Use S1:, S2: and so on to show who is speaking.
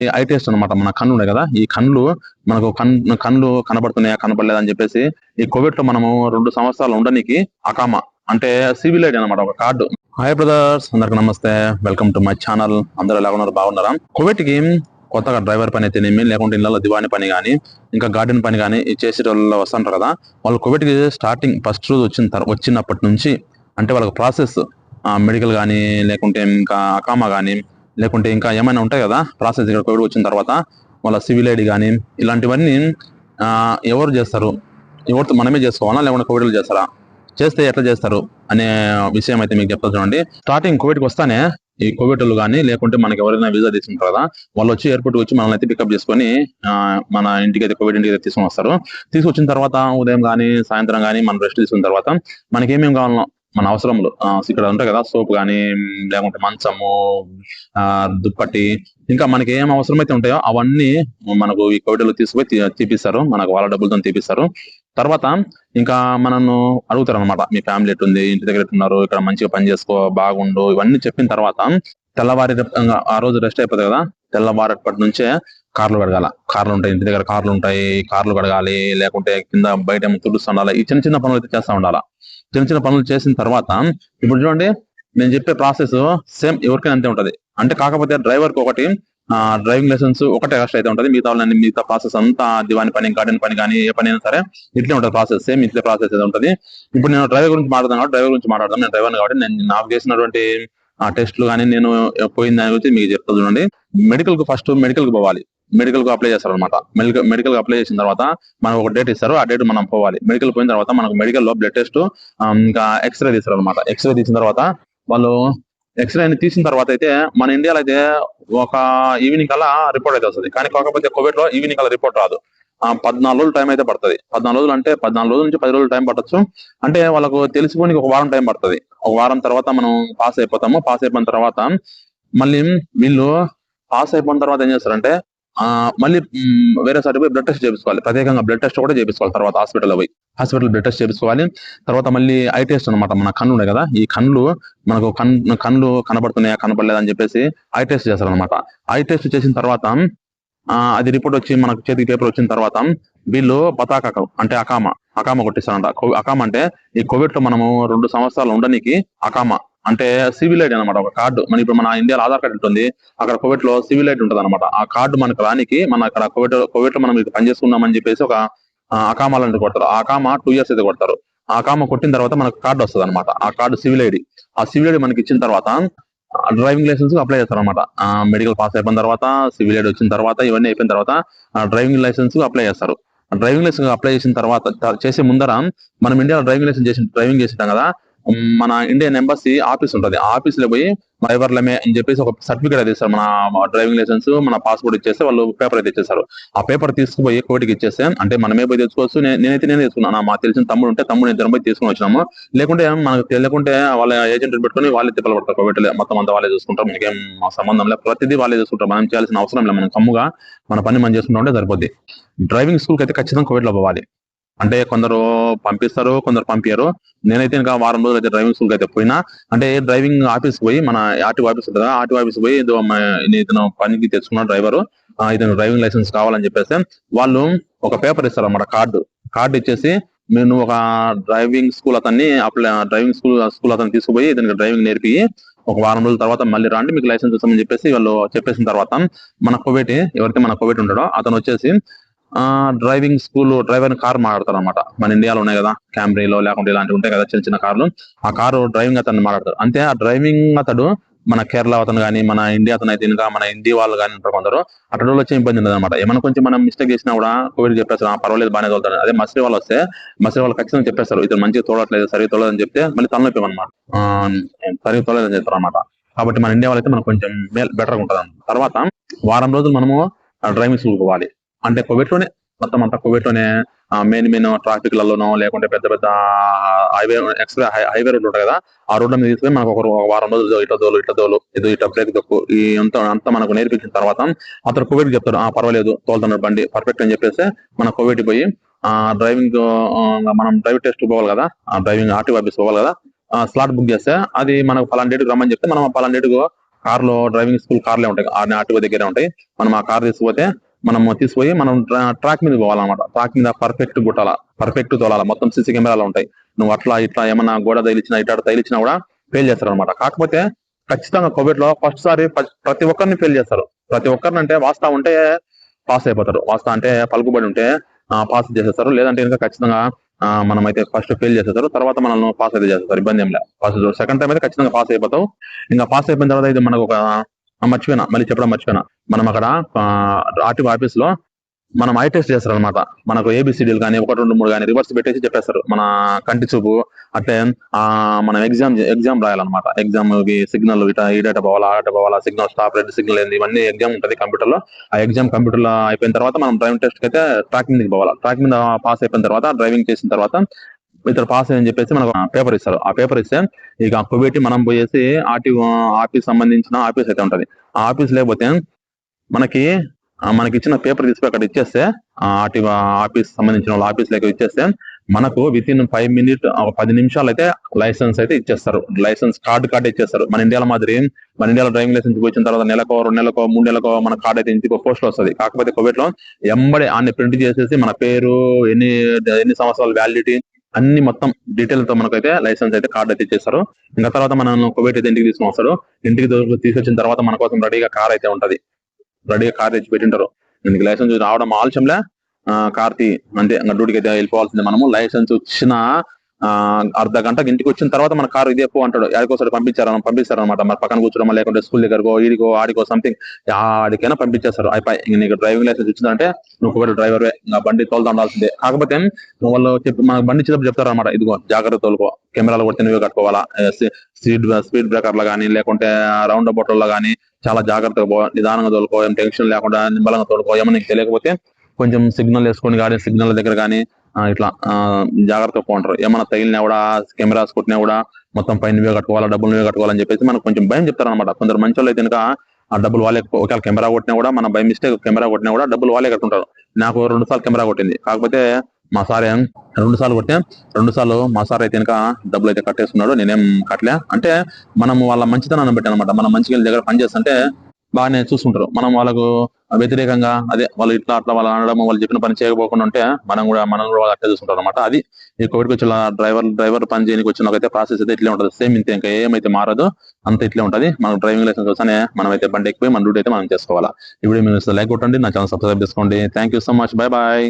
S1: I test అనమాట. మన కళ్ళు ఉన్నాయి కదా, ఈ కళ్ళు మనకు కళ్ళు కనబడుతున్నాయా కనబడలేదా అని చెప్పేసి ఈ కోవిడ్ లో మనము 2 సంవత్సరాలు ఉండడానికి అకామా అంటే సివిల్ ఐడి అనమాట, ఒక కార్డు. హాయ్ బ్రదర్స్, అందరికి నమస్తే, వెల్కమ్ టు మై ఛానల్. అందరూ ఎలా ఉన్నారు, బాగున్నారా? కోవిడ్ కి కొత్తగా డ్రైవర్ పని అయితేనేమి, లేకుంటే ఇళ్ళలో దివాని పని కానీ, ఇంకా గార్డెన్ పని కానీ చేసే వాళ్ళు వస్తుంటారు కదా, వాళ్ళు కోవిడ్ కి స్టార్టింగ్ ఫస్ట్ రోజు వచ్చినప్పటి నుంచి అంటే వాళ్ళకి ప్రాసెస్ మెడికల్ కానీ, లేకుంటే ఇంకా అకామా కానీ, లేకుంటే ఇంకా ఏమైనా ఉంటాయి కదా ప్రాసెస్, ఇక్కడ కోవిడ్ వచ్చిన తర్వాత వాళ్ళ సివిల్ ఐడి కానీ ఇలాంటివన్నీ ఎవరు చేస్తారు, ఎవరితో మనమే చేసుకోవాలా లేకుంటే కోవిడ్లు చేస్తారా, చేస్తే ఎట్లా చేస్తారు అనే విషయం అయితే మీకు చెప్తా చూడండి. స్టార్టింగ్ కోవిడ్కి వస్తానే ఈ కోవిడ్లు కానీ, లేకుంటే మనకి ఎవరైనా వీసా తీసుకుంటారు కదా, వాళ్ళు వచ్చి ఎయిర్పోర్ట్ వచ్చి మనల్ని అయితే పికప్ చేసుకొని మన ఇంటికి అయితే కోవిడ్ ఇంటికి అయితే తీసుకొని వస్తారు. తీసుకొచ్చిన తర్వాత ఉదయం కానీ సాయంత్రం కానీ మనం రెస్ట్ తీసుకున్న తర్వాత మనకి ఏమేమి కావాలో మన అవసరములు ఇక్కడ ఉంటాయి కదా, సోప్ కానీ, లేకుంటే మంచము, దుప్పటి, ఇంకా మనకి ఏం అవసరమైతే ఉంటాయో అవన్నీ మనకు ఈ కోవిడ్లో తీసుకుపోయి తీపిస్తారు, మనకు వాళ్ళ డబ్బులతో తీపిస్తారు. తర్వాత ఇంకా మనను అడుగుతారు అనమాట, మీ ఫ్యామిలీ ఎట్టుంది, ఇంటి దగ్గర ఎట్టున్నారు, ఇక్కడ మంచిగా పని చేసుకో, బాగుండు, ఇవన్నీ చెప్పిన తర్వాత తెల్లవారి ఆ రోజు రెస్ట్ అయిపోతుంది కదా, తెల్లవారప్పటి నుంచే కార్లు కడగాల. కార్లు ఉంటాయి, ఇంటి దగ్గర కార్లు ఉంటాయి, కార్లు కడగాలి, లేకుంటే కింద బయట తుడుస్తూ ఉండాలి. ఈ చిన్న చిన్న పనులు అయితే చేస్తూ ఉండాలి. చిన్న చిన్న పనులు చేసిన తర్వాత ఇప్పుడు చూడండి, నేను చెప్పే ప్రాసెస్ సేమ్ ఎవరికైనా అంతే ఉంటది. అంటే కాకపోతే డ్రైవర్ కి ఒకటి డ్రైవింగ్ లైసెన్స్ ఒకటే కష్టం అయితే ఉంటుంది, మిగతా ప్రాసెస్ అంతా దివాని పని, గార్డెన్ పని కానీ ఏ పని అయినా సరే ఇట్లే ఉంటుంది ప్రాసెస్, సేమ్ ఇట్లే ప్రాసెస్ అయితే ఉంటుంది. ఇప్పుడు నేను డ్రైవర్ గురించి మాట్లాడతాను కాబట్టి డ్రైవర్ గురించి మాట్లాడతాను. నేను డ్రైవర్ కాబట్టి నేను నాకు చేసినటువంటి టెస్టులు కానీ, నేను పోయిన దాని గురించి మీకు చెప్తా చూడండి. మెడికల్ కు ఫస్ట్ మెడికల్ కు పోవాలి, మెడికల్ కు అప్లై చేస్తారు అనమాట. మెడికల్ కు అప్లై చేసిన తర్వాత మనకు ఒక డేట్ ఇస్తారు, ఆ డేట్ మనం పోవాలి. మెడికల్ పోయిన తర్వాత మనకు మెడికల్ లో బ్లడ్ టెస్ట్, ఇంకా ఎక్స్రే తీస్తారు అనమాట. ఎక్స్రే తీసిన తర్వాత వాళ్ళు ఎక్స్రే అని తీసిన తర్వాత అయితే మన ఇండియాలో అయితే ఒక ఈవినింగ్ కల్లా రిపోర్ట్ అయితే వస్తుంది. కానీ కాకపోతే కోవిడ్ లో ఈవినింగ్ కల్లా రిపోర్ట్ రాదు, 14 రోజులు టైం అయితే పడుతుంది. 14 రోజులు అంటే 14 రోజుల నుంచి 10 రోజులు టైం పట్టొచ్చు. అంటే వాళ్ళకు తెలిసిపోయి ఒక వారం టైం పడుతుంది. ఒక వారం తర్వాత మనం పాస్ అయిపోతాము. పాస్ అయిపోయిన తర్వాత మళ్ళీ వీళ్ళు పాస్ అయిపోయిన తర్వాత ఏం చేస్తారంటే మళ్ళీ వేరే సారి పోయి బ్లడ్ టెస్ట్ చేయించుకోవాలి. ప్రత్యేకంగా బ్లడ్ టెస్ట్ కూడా చేయించుకోవాలి. తర్వాత హాస్పిటల్ బ్లడ్ టెస్ట్ చేయించుకోవాలి. తర్వాత మళ్ళీ ఐ టెస్ట్ అనమాట. మన కళ్ళు ఉన్నాయి కదా, ఈ కళ్ళు మనకు కళ్ళు కనబడుతున్నాయా కనబడలేదా అని చెప్పేసి ఐ టెస్ట్ చేస్తారనమాట. ఐ టెస్ట్ చేసిన తర్వాత అది రిపోర్ట్ వచ్చి మనకు చేతికి పేపర్ వచ్చిన తర్వాత వీళ్ళు పతాక అంటే అకామా కొట్టిస్తారంట. అకామా అంటే ఈ కోవిడ్ లో మనము 2 సంవత్సరాలు ఉండడానికి అకామా అంటే సివిల్ ఐడి అనమాట, ఒక కార్డు. మన ఇప్పుడు మన ఇండియాలో ఆధార్ కార్డు ఉంటుంది, అక్కడ కోవిడ్ లో సివిల్ ఐడి ఉంటుంది అనమాట. ఆ కార్డు మనకు రానికి మన అక్కడ కోవిడ్ లో మనం పని చేసుకున్నామని చెప్పేసి ఒక అకామాలను కొడతారు. ఆ అకామా 2 years అయితే కొడతారు. ఆ అకామా కొట్టిన తర్వాత మనకు కార్డు వస్తుంది అనమాట. ఆ కార్డు సివిల్ ఐడి. ఆ సివిల్ ఐడి మనకి ఇచ్చిన తర్వాత డ్రైవింగ్ లైసెన్స్ అప్లై చేస్తారు అనమాట. మెడికల్ పాస్ అయిపోయిన తర్వాత, సివిల్ ఐడి వచ్చిన తర్వాత, ఇవన్నీ అయిపోయిన తర్వాత డ్రైవింగ్ లైసెన్స్ అప్లై చేస్తారు. డ్రైవింగ్ లైసెన్స్ అప్లై చేసిన తర్వాత చేసే ముందర మనం ఇండియాలో డ్రైవింగ్ చేసింటాం కదా, మన ఇండియన్ ఎంబసీ ఆఫీస్ ఉంటుంది. ఆఫీస్ లో పోయి డ్రైవర్లమే అని చెప్పేసి ఒక సర్టిఫికేట్ అయితే ఇస్తారు. మన డ్రైవింగ్ లైసెన్స్, మన పాస్పోర్ట్ ఇచ్చేస్తే వాళ్ళు పేపర్ అయితే ఇచ్చేస్తారు. ఆ పేపర్ తీసుకుపోయి కోర్టుకి ఇచ్చేస్తే, అంటే మనమే పోయి తెచ్చుకోవచ్చు. నేనే తీసుకున్నాను, మా తెలిసిన తమ్ముడు ఉంటే తమ్ముడు ఇద్దరం పోయి తీసుకుని వచ్చినాము. లేకుంటే మనకు తెలియకుంటే వాళ్ళ ఏజెంట్ పెట్టుకుని వాళ్ళే తిప్పలు పడతారు. కోవిడ్ మొత్తం అంతా వాళ్ళే చూసుకుంటారు. మనకేం సంబంధం లేదు, ప్రతిదీ వాళ్ళే చూసుకుంటారు. మనం చేయాల్సిన అవసరం లేదు, మనం కమ్ముగా మన పని మనం చేసుకుంటా ఉంటే సరిపోద్ది. డ్రైవింగ్ స్కూల్కి అయితే ఖచ్చితంగా కోవిడ్ లో పోవాలి. అంటే కొందరు పంపిస్తారు, కొందరు పంపించారు. నేనైతే ఇంకా వారం రోజులు అయితే డ్రైవింగ్ స్కూల్కి అయితే పోయినా. అంటే డ్రైవింగ్ ఆఫీస్ పోయి, మన ఆర్టీఓ ఆఫీస్ ఉంటుంది, ఆర్టీఓ ఆఫీస్ పోయి ఇతను పనికి తెచ్చుకున్న డ్రైవరు, ఇతను డ్రైవింగ్ లైసెన్స్ కావాలని చెప్పేసి వాళ్ళు ఒక పేపర్ ఇస్తారు అన్నమాట, కార్డు ఇచ్చేసి నేను ఒక డ్రైవింగ్ స్కూల్ అతన్ని తీసుకుపోయి ఇతనికి డ్రైవింగ్ నేర్పి ఒక వారం రోజుల తర్వాత మళ్ళీ రాండి, మీకు లైసెన్స్ ఇస్తామని చెప్పేసి వాళ్ళు చెప్పేసిన తర్వాత ఎవరైతే మన కోవిడ్ ఉంటాడో అతను వచ్చేసి డ్రైవింగ్ స్కూల్ డ్రైవర్ కార్ మాట్లాడతారు అనమాట. మన ఇండియాలో ఉన్నాయి కదా క్యాంబ్రీలో, లేకుంటే ఇలాంటివి ఉంటాయి కదా చిన్న చిన్న కార్లు, ఆ కారు డ్రైవింగ్ అతను మాట్లాడతారు. అంతే ఆ డ్రైవింగ్ అతడు మన కేరళ అతను కానీ, మన ఇండియా అతను అయితే ఇంకా మన హిందీ వాళ్ళు కానీ ఉంటారు కొందరు, అటు వచ్చే ఇబ్బంది ఉండదు అనమాట. ఏమైనా కొంచెం మనం మిస్టేక్ చేసినా కూడా కోవిడ్ చెప్పేస్తారు, పర్వాలేదు బాగానే తోలుతారు. అదే మసరి వాళ్ళు వస్తే మసరి వాళ్ళు ఖచ్చితంగా చెప్పేస్తారు, ఇతను మంచిగా తోడట్లేదు, సరిగ్గా తోడదని చెప్తే మళ్ళీ తలనొప్పి అనమాట, సరిగ్గా తోలేదని చెప్తారు అనమాట. కాబట్టి మన ఇండియా వాళ్ళైతే మనకు కొంచెం బెటర్గా ఉంటుంది. తర్వాత వారం రోజులు మనము డ్రైవింగ్ స్కూల్ పోవాలి. అంటే కోవిడ్ లోనే మొత్తం అంతా కోవిడ్ లోనే మెయిన్ ట్రాఫిక్ లలోనో, లేకుంటే పెద్ద పెద్ద హైవే రోడ్లు ఉంటాయి కదా, ఆ రోడ్ల మీద తీసుకొని మనకు ఒక వారం రోజులు ఇట్లా దోలు ఇట్లా బ్రేక్ దొక్కు ఈ అంతా మనకు నేర్పించిన తర్వాత అతను కోవిడ్ చెప్తారు, పర్వాలేదు తోలుతున్నారు బండి పర్ఫెక్ట్ అని చెప్పేసి మన కోవిడ్ పోయి డ్రైవింగ్ మనం డ్రైవింగ్ టెస్ట్ పోవాలి కదా, డ్రైవింగ్ ఆర్టీఓ ఆఫీస్ పోవాలి కదా, స్లాట్ బుక్ చేస్తే అది మనకు పలానా డేట్కి రమ్మని చెప్తే మనం పలానా డేట్కు కార్లో డ్రైవింగ్ స్కూల్ కార్లే ఉంటాయి, ఆర్టీఓ దగ్గరే ఉంటాయి. మనం ఆ కార్ తీసుకుపోయి మనం ట్రాక్ మీద పోవాలన్నమాట. ట్రాక్ మీద పర్ఫెక్ట్ తోలాల. మొత్తం సీసీ కెమెరాలు ఉంటాయి. నువ్వు అట్లా ఇట్లా ఏమన్నా గోడ తగిలిచ్చినా ఇట్లా తగిలిచ్చినా కూడా ఫెయిల్ చేస్తారు అనమాట. కాకపోతే ఖచ్చితంగా కోవిడ్ లో ఫస్ట్ సారి ప్రతి ఒక్కరిని ఫెయిల్ చేస్తారు. ప్రతి ఒక్కరిని అంటే వాస్తా ఉంటే పాస్ అయిపోతారు. వాస్తా అంటే పలుకుబడి ఉంటే పాస్ చేసేస్తారు. లేదంటే ఇంకా ఖచ్చితంగా మనమైతే ఫస్ట్ ఫెయిల్ చేసేస్తారు. తర్వాత మనల్ని పాస్ అయితే చేస్తారు. ఇబ్బంది ఏం లేదు. ఫస్ట్ సెకండ్ టైం అయితే ఖచ్చితంగా పాస్ అయిపోతావు. ఇంకా పాస్ అయిపోయిన తర్వాత ఇది మనకు ఒక మళ్ళీ చెప్పడం మర్చిపోయినా. మనం అక్కడ ఆర్టీఓ ఆఫీస్ లో మనం ఐ టెస్ట్ చేస్తారు అనమాట. మనకు ఏబిసిడీలు కానీ 1, 2, 3 కానీ రివర్స్ పెట్టేసి చెప్పేస్తారు. మన కంటి చూపు అట్లే మనం ఎగ్జామ్ రాయాలన్నమాట. ఎగ్జామ్ సిగ్నల్ ఈడట పోవాలా, ఆడట పోవాలా, సిగ్నల్ స్టాప్, రెడ్ సిగ్నల్ ఏంది, ఇవన్నీ ఎగ్జామ్ ఉంటుంది కంప్యూటర్ లో. ఆ ఎగ్జామ్ కంప్యూటర్ లో అయిపోయిన తర్వాత మనం డ్రైవింగ్ టెస్ట్ కి అయితే ట్రాక్ మీదకి పోవాలా. ట్రాక్ మీద పాస్ అయిపోయిన తర్వాత డ్రైవింగ్ చేసిన తర్వాత ఇతరు పాస్ అని చెప్పేసి మనకు పేపర్ ఇస్తారు. ఆ పేపర్ ఇస్తే ఇక పెట్టి మనం పోయేసి ఆర్టీఓ ఆఫీస్ సంబంధించిన ఆఫీస్ అయితే ఉంటది. ఆ ఆఫీస్ లేకపోతే మనకి ఇచ్చిన పేపర్ తీసుకుని అక్కడ ఇచ్చేస్తే ఆర్టీఓ ఆఫీస్ సంబంధించిన వాళ్ళ ఆఫీస్ లెక్క ఇచ్చేస్తే మనకు వితిన్ 5 మినిట్ 10 నిమిషాలు అయితే లైసెన్స్ అయితే ఇచ్చేస్తారు. లైసెన్స్ కార్డు ఇచ్చేస్తారు. మన ఇండియాలో మాదిరి మన ఇండియాలో డ్రైవింగ్ లైసెన్స్ వచ్చిన తర్వాత నెలకో 2 నెలకో 3 నెలకో మన కార్డు అయితే ఇంటికి పోస్ట్ లో వస్తుంది. కాకపోతే కోవిడ్ లో ఎంబడే ఆన్ని ప్రింట్ చేసేసి మన పేరు, ఎన్ని సంవత్సరాల వ్యాలిడిటీ అన్ని మొత్తం డీటెయిల్ తో మనకైతే లైసెన్స్ అయితే కార్డు అయితే ఇచ్చేస్తారు. ఇంకా తర్వాత మనం కోవిడ్ అయితే ఇంటికి తీసుకుని వస్తారు. ఇంటికి తీసుకొచ్చిన తర్వాత మన కోసం రెడీగా కార్ అయితే ఉంటది. రెడీగా కార్ తెచ్చి పెట్టింటారు. దీనికి లైసెన్స్ రావడం ఆలస్యంలే, కార్తీ అంతే డ్యూటీకి అయితే వెళ్ళిపోవాల్సిందే. మనము లైసెన్స్ వచ్చిన అర్ధ గంటకి ఇంటికి వచ్చిన తర్వాత మన కారు ఇదే పో అంటాడు. ఆడికోసారి పంపిస్తారనమాట. మరి పక్కన కూర్చోడం లేకుంటే స్కూల్ దగ్గరకో ఈడికో ఆడికో సంథింగ్ ఆడికైనా పంపించేస్తారు. అయిపోయి నీకు డ్రైవింగ్ లైసెన్స్ వచ్చిందంటే నువ్వు ఒకటి డ్రైవర్ బండి తోలుతా ఉండాల్సిందే. కాకపోతే వాళ్ళు మనకు బండి ఇచ్చేటప్పుడు చెప్తారనమాట, ఇదిగో జాగ్రత్త తోలుకో, కెమెరాలు కొడితే నువ్వే కట్టుకోవాలా, స్పీడ్ బ్రేకర్లు కానీ లేకుంటే రౌండ్ అబౌట్లలో కానీ చాలా జాగ్రత్తగా పో, నిదానంగా తోలుకో, ఏం టెన్షన్ లేకుండా నిమ్మలంగా తోలుకో. ఏమన్నా నీకు తెలియకపోతే కొంచెం సిగ్నల్ వేసుకొని కానీ సిగ్నల్ దగ్గర కానీ ఇట్లా జాగ్రత్తగా పోంటారు. ఏమైనా తగిలినా కూడా కెమెరాస్ కొట్టినా కూడా మొత్తం పైన నువ్వే కట్టుకోవాలా, డబ్బులు నువ్వే కట్టుకోవాలని చెప్పేసి మనకు కొంచెం భయం చెప్తారనమాట. కొందరు మంచి వాళ్ళు అయితే కనుక ఆ డబ్బులు వాళ్ళే, ఒకవేళ కెమెరా కొట్టినా కూడా మన బై మిస్టేక్ కెమెరా కొట్టినా కూడా డబ్బులు వాళ్ళే కట్టుకుంటారు. నాకు 2 సార్లు కెమెరా కొట్టింది. కాకపోతే మా సార్ 2 సార్లు కొట్టే 2 సార్లు మా సార్ అయితే కనుక డబ్బులు అయితే కట్టేసుకున్నాడు. నేనేం కట్టలే. అంటే మనం వాళ్ళ మంచితనాన్ని బట్టి అనమాట. మనం మంచిగా దగ్గర పనిచేస్తుంటే బాగానే చూసుకుంటారు. మనం వాళ్ళకు వ్యతిరేకంగా అదే వాళ్ళు ఇట్లా అట్లా వాళ్ళు అనడం, వాళ్ళు చెప్పిన పని చేయకపోకుండా ఉంటే మనం కూడా వాళ్ళు అట్లా చూసుకుంటారు అనమాట. అది ఈ కోవిడ్కి వచ్చిన డ్రైవర్ పని చేయడానికి వచ్చిన అయితే ప్రాసెస్ అయితే ఇట్లే ఉంటుంది. సేమ్ ఇంతే, ఇంకా ఏమైతే మారదు, అంత ఇట్లే ఉంటుంది. మనకు డ్రైవింగ్ లైసెన్స్ వస్తానే మనం అయితే బండి ఎక్కిపోయి మన డ్యూటీ అయితే మనం చేసుకోవాలా. ఇప్పుడు మీరు లైక్ కొట్టండి, నా ఛానల్ సబ్స్క్రైబ్ చేసుకోండి. Thank so much. Bye bye.